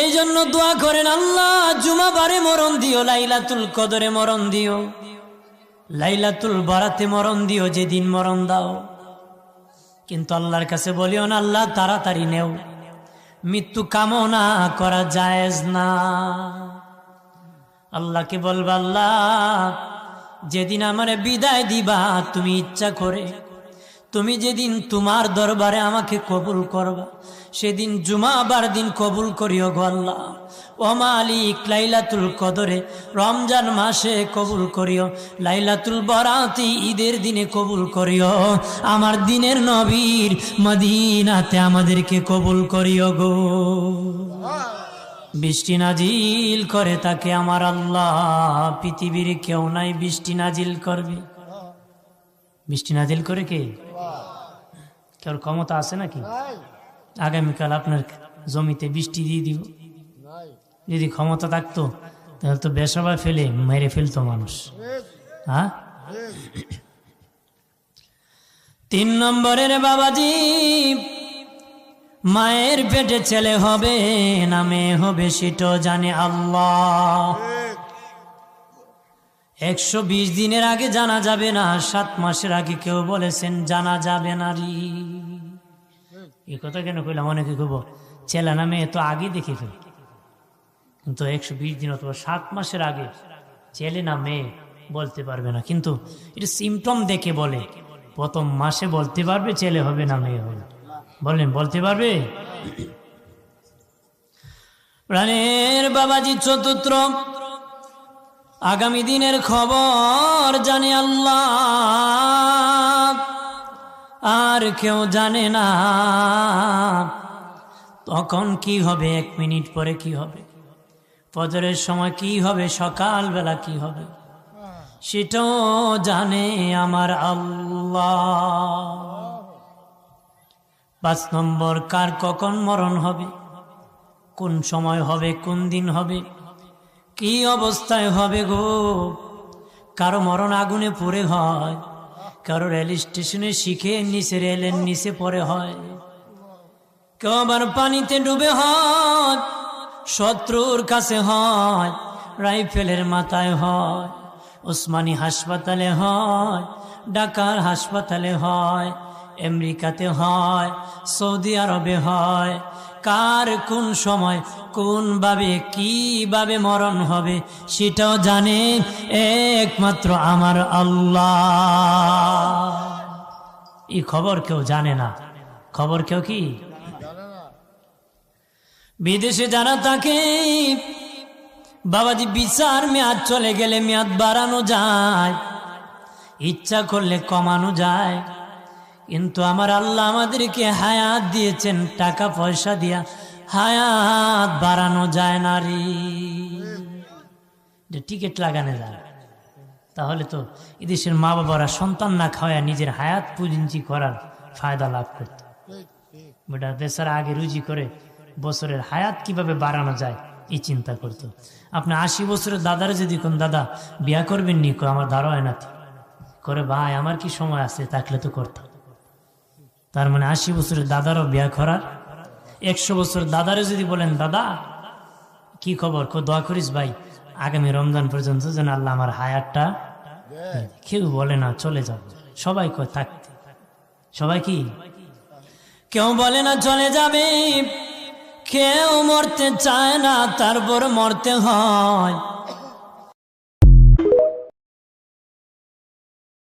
এই জন্য দোয়া করেন, আল্লাহ জুমাবারে মরণ দিও, লাইলাতুল কদরে মরণ দিও, লাইলাতুল বারাতে মরণ দিও, যেদিন মরণ দাও। কিন্তু আল্লাহর কাছে বলিও না আল্লাহ তাড়াতাড়ি নেও, মৃত্যু কামনা করা জায়েজ না। আল্লাহকে বলবা, আল্লাহ যেদিন আমারে বিদায় দিবা তুমি ইচ্ছা করে, তুমি যেদিন তোমার দরবারে আমাকে কবুল করবা, সেদিন জুমাবার দিন কবুল করিও গো আল্লাহ। ও মালিক, লাইলাতুল কদরে রমজান মাসে কবুল করিও, লাইলাতুল বরাতি ঈদের দিনে কবুল করিও, আমার দিনের নবীর মদিনাতে আমাদেরকে কবুল করিও গো। বৃষ্টি নাজিল করে তাকে আমার আল্লাহ, পৃথিবীর কেউ নাই বৃষ্টি নাজিল করবে। বৃষ্টি নাজিল করে কে? কেউ ক্ষমতা আছে নাকি? আগামীকাল আপনার জমিতে বৃষ্টি দিয়ে দিব। যদি ক্ষমতা থাকতো তাহলে তো বেসবা ফেলে মেরে ফেলতো মানুষ। হ্যাঁ, 3 নম্বরের বাবাজি, মায়ের পেটে ছেলে হবে না মেয়ে হবে সেটাও জানে আল্লাহ। 120 দিনের আগে জানা যাবে না, 7 মাসের আগে কেউ বলেছেন জানা যাবে না রে। এই কথা কেন কইলাম? অনেকে কইব ছেলে না মেয়ে তো আগে দেখে ফেল, কিন্তু 120 দিন অথবা 7 মাসের আগে ছেলে না মেয়ে বলতে পারবে না। কিন্তু এটা সিমটম দেখে বলে, প্রথম মাসে বলতে পারবে ছেলে হবে না মেয়ে হবে। বলেন বলতে পারবে? প্রাণের বাবাজি, চতুর্থ, আগামী দিনের খবর জানে আল্লাহ, আর কেউ জানে না। তখন কি হবে, 1 মিনিট পরে কি হবে, ফজরের সময় কি হবে, সকালবেলা কি হবে, সেটাও জানে আমার আল্লাহ। 5 নম্বর, কার কখন মরণ হবে, কোন সময় হবে, কোন দিন হবে, কি অবস্থায় হবে গো। কারো মরণ আগুনে পুড়ে হয়, কারো রেল স্টেশনে শিখে নিচে রেলের নিচে পড়ে হয়, কেউ আবার পানিতে ডুবে হয়, শত্রুর কাছে হয়, রাইফেলের মাথায় হয়, ওসমানী হাসপাতালে হয়, ঢাকার হাসপাতালে হয়, আমেরিকাতে হয়, সৌদি আরবে হয়। কার কোন সময় কোন ভাবে কিভাবে মরণ হবে সেটাও জানে একমাত্র আমার আল্লাহ। এই খবর কেউ জানে না, খবর কেউ কি বিদেশে যারা থাকে বাবাজি, বিচার মেয়াদ চলে গেলে মেয়াদ বাড়ানো যায়, ইচ্ছা করলে কমানো যায়, কিন্তু আমার আল্লাহ আমাদেরকে হায়াত দিয়েছেন, টাকা পয়সা দিয়া হায়াত বাড়ানো যায় না রে। টিকিট লাগানো যায়, তাহলে তো এদেশের মা বাবারা সন্তান না খাওয়া নিজের হায়াত পুঁজি করার ফায়দা লাভ করত। বেটা বেচারা আগে রুজি করে বছরের হায়াত কিভাবে বাড়ানো যায় এই চিন্তা করতো। আপনি 80 বছরের দাদারে যদি কোন দাদা বিয়া করবেন নি, আমার ধারো হয় না করে, ভাই আমার কি সময় আছে, থাকলে তো করতাম। তার মানে 80 বছরের দাদারও বিয়া করার। 100 বছর দাদারে যদি বলেন দাদা কি খবর, দোয়া করিস ভাই আগামী রমজান পর্যন্ত যেন আল্লাহ আমার হায়াতটা, কেউ বলে না চলে যাবে, সবাই কয় থাকতে। সবাই কি, কেউ বলে না চলে যাবে, কেউ মরতে চায় না, তারপর মরতে হয়।